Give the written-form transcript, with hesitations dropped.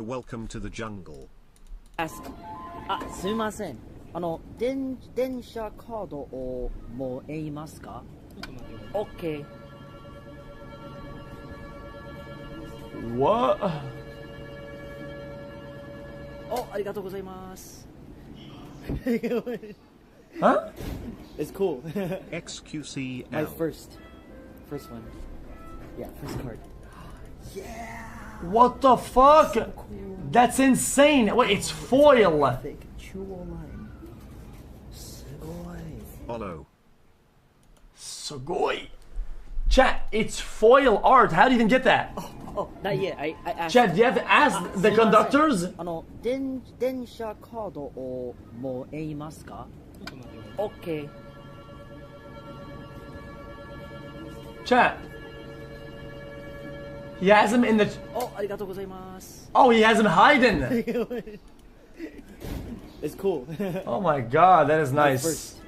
Welcome to the jungle. すみません。電車カードをもらえますか？オッケー。What? ありがとうございます。Huh? It's cool. xQc. My first one. Yeah, first card. What the fuck? That's insane. Wait, it's foil. Follow. Sugoi. Chat, it's foil art. How do you even get that? Oh, not yet. I asked. Chat, do you have to ask the conductors? 電車カードをもらえますか？オッケー。Chat. He has him in the... ありがとうございます。 Oh, he has him hiding. It's cool. Oh my god, that is My nice. first.